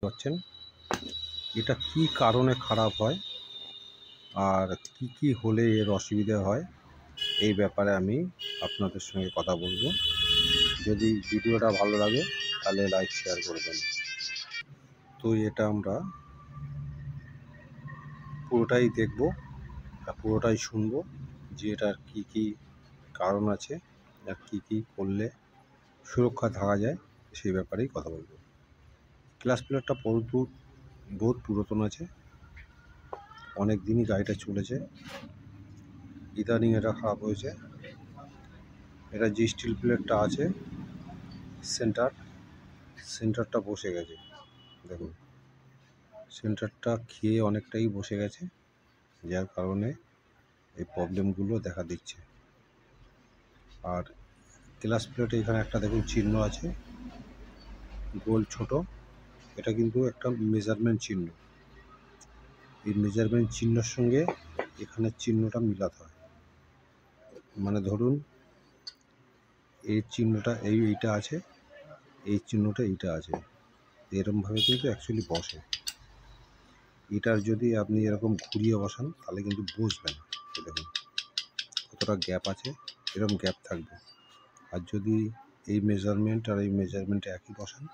পাচ্ছেন এটা কি কারণে খারাপ হয় আর কি হলে এর অসুবিধা হয় এই ব্যাপারে আমি আপনাদের সঙ্গে কথা বলবো। যদি ভিডিওটা ভালো লাগে তাহলে লাইক শেয়ার করবেন। তো এটা আমরা পুরোটাই দেখব, পুরোটাই শুনবো যে এটার কি কারণ আছে আর কি করলে সুরক্ষা থাকা যায় সেই ব্যাপারেই কথা বলবো। ক্লাচ প্লেটটা বহুত পুরাতন আছে, অনেক দিনই গাড়িটা চলেছে, ইদানিং এটা খারাপ হয়েছে। এটা যে স্টিল প্লেটটা আছে সেন্টারটা বসে গেছে, দেখুন সেন্টারটা খেয়ে অনেকটাই বসে গেছে, যার কারণে এই প্রবলেমগুলো দেখা দিচ্ছে। আর ক্লাচ প্লেটে এখানে একটা দেখুন চিহ্ন আছে গোল ছোট, এটা কিন্তু একটা মেজারমেন্ট চিহ্ন। এই মেজারমেন্ট চিহ্নের সঙ্গে এখানে চিহ্নটা মিলাতে হয়, মানে ধরুন এই চিহ্নটা এইটা আছে, এই চিহ্নটা এইটা আছে, এরকমভাবে কিন্তু অ্যাকচুয়ালি বসে। এটার যদি আপনি এরকম ঘুরিয়ে বসান তাহলে কিন্তু বসবে না। দেখুন কতটা গ্যাপ আছে, এরকম গ্যাপ থাকবে। আর যদি এই মেজারমেন্ট আর এই মেজারমেন্টে একই বসান,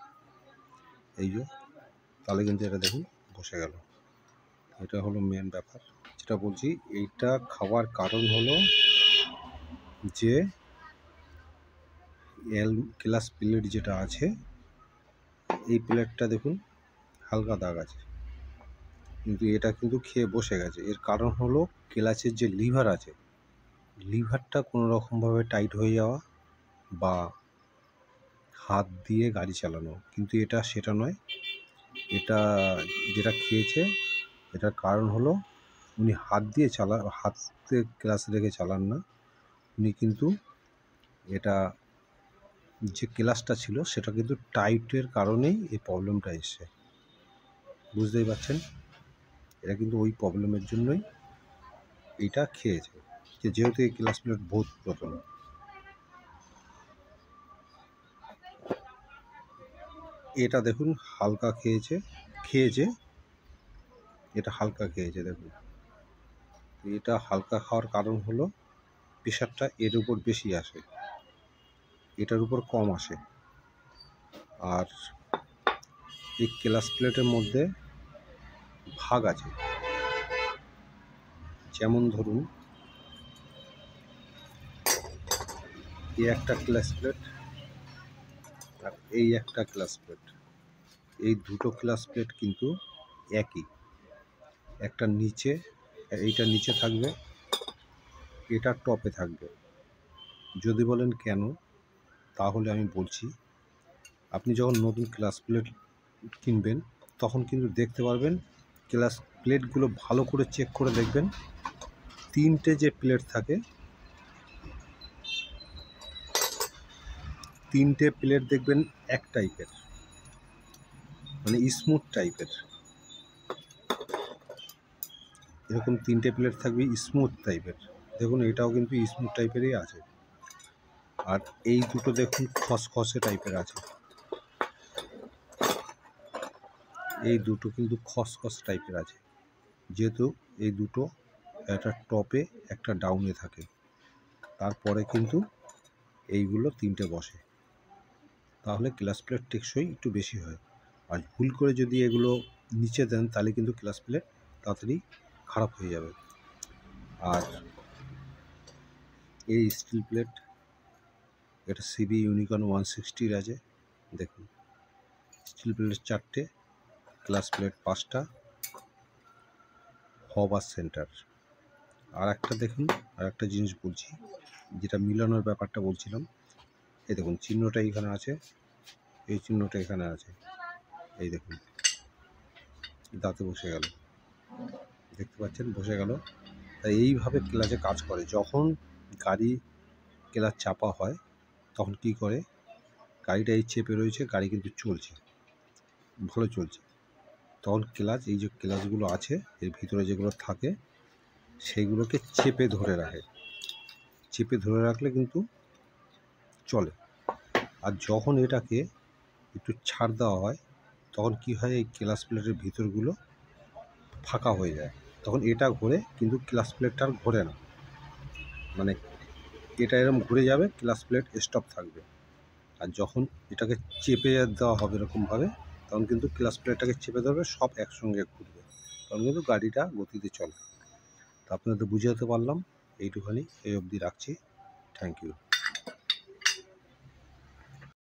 এই যে, তাহলে কিন্তু এটা দেখুন বসে গেল। এটা হলো মেন ব্যাপার যেটা বলছি। এইটা খাওয়ার কারণ হলো যে ক্লাচ প্লেট যেটা আছে, এই প্লেটটা দেখুন হালকা দাগ আছে, কিন্তু এটা কিন্তু খেয়ে বসে গেছে। এর কারণ হলো ক্লাচের যে লিভার আছে, লিভারটা কোনো রকমভাবে টাইট হয়ে যাওয়া বা হাত দিয়ে গাড়ি চালানো, কিন্তু এটা সেটা নয়। এটা যেটা খেয়েছে এটার কারণ হলো উনি হাতে ক্লাচ রেখে চালান না, উনি কিন্তু এটা যে ক্লাচটা ছিল সেটা কিন্তু টাইটের কারণেই এই প্রবলেমটা এসছে, বুঝতেই পারছেন। এটা কিন্তু ওই প্রবলেমের জন্যই এইটা খেয়েছে, যেহেতু এই ক্লাচ প্লেট বহুত পুরাতন। এটা দেখুন হালকা খেয়েছে, এটা হালকা খেয়েছে দেখুন। এটা হালকা খাওয়ার কারণ হলো প্রেশারটা এর উপর বেশি আসে, এটার উপর কম আসে। আর এই ক্লাচ প্লেটের মধ্যে ভাগ আছে, যেমন ধরুন এই একটা ক্লাচ প্লেট আর এই একটা ক্লাচ প্লেট, এই দুটো ক্লাচ প্লেট কিন্তু একই। একটা নিচে, এইটা নিচে থাকবে, এটা টপে থাকবে। যদি বলেন কেন, তাহলে আমি বলছি, আপনি যখন নতুন ক্লাচ প্লেট কিনবেন তখন কিন্তু দেখতে পারবেন, ক্লাচ প্লেটগুলো ভালো করে চেক করে দেখবেন, তিনটে যে প্লেট থাকে, তিনটে প্লেট দেখবেন এক টাইপের, মানে স্মুথ টাইপের। এরকম তিনটে প্লেট থাকবে স্মুথ টাইপের, দেখুন এটাও কিন্তু স্মুথ টাইপেরই আছে। আর এই দুটো দেখুন খসখসে টাইপের আছে, এই দুটো কিন্তু খসখস টাইপের আছে, যেহেতু এই দুটো একটা টপে একটা ডাউনে থাকে, তারপরে কিন্তু এইগুলো তিনটে বসে, তাহলে ক্লাচ প্লেট টেকসই একটু বেশি হয়। আর ভুল করে যদি এগুলো নিচে দেন তাহলে কিন্তু ক্লাচ প্লেট তাড়াতাড়ি খারাপ হয়ে যাবে। আর এই স্টিল প্লেট, এটা সিবি ইউনিকর্ন 160 আছে, দেখুন স্টিল প্লেট 4টে, ক্লাচ প্লেট 5টা, হব আর সেন্টার। আর একটা দেখুন, আর একটা জিনিস বলছি, যেটা মিলানোর ব্যাপারটা বলছিলাম। এই দেখুন চিহ্নটা এখানে আছে, এই চিহ্নটা এখানে আছে, এই দেখুন দাঁতে বসে গেল, দেখতে পাচ্ছেন বসে গেল। তাই এইভাবে ক্লাচে কাজ করে। যখন গাড়ি ক্লাচ চাপা হয় তখন কি করে, গাড়িটা এই চেপে রয়েছে, গাড়ি কিন্তু চলছে, ভালো চলছে, তখন ক্লাচ, এই যে ক্লাচগুলো আছে এর ভিতরে যেগুলো থাকে সেইগুলোকে চেপে ধরে রাখে, চেপে ধরে রাখলে কিন্তু চলে। আর যখন এটাকে একটু ছাড় দেওয়া হয় তখন কি হয়, এই ক্লাচ প্লেটের ভিতরগুলো ফাঁকা হয়ে যায়, তখন এটা ঘোরে কিন্তু ক্লাচ প্লেটটা আর ঘোরে না, মানে এটা এরকম ঘুরে যাবে, ক্লাচ প্লেট স্টপ থাকবে। আর যখন এটাকে চেপে দেওয়া হবে এরকমভাবে, তখন কিন্তু ক্লাচ প্লেটটাকে চেপে ধরবে, সব একসঙ্গে ঘুরবে, তখন কিন্তু গাড়িটা গতিতে চলে। তো আপনাদের বুঝাতে পারলাম, এইটুখানি, এই অবধি রাখছি। Thank you.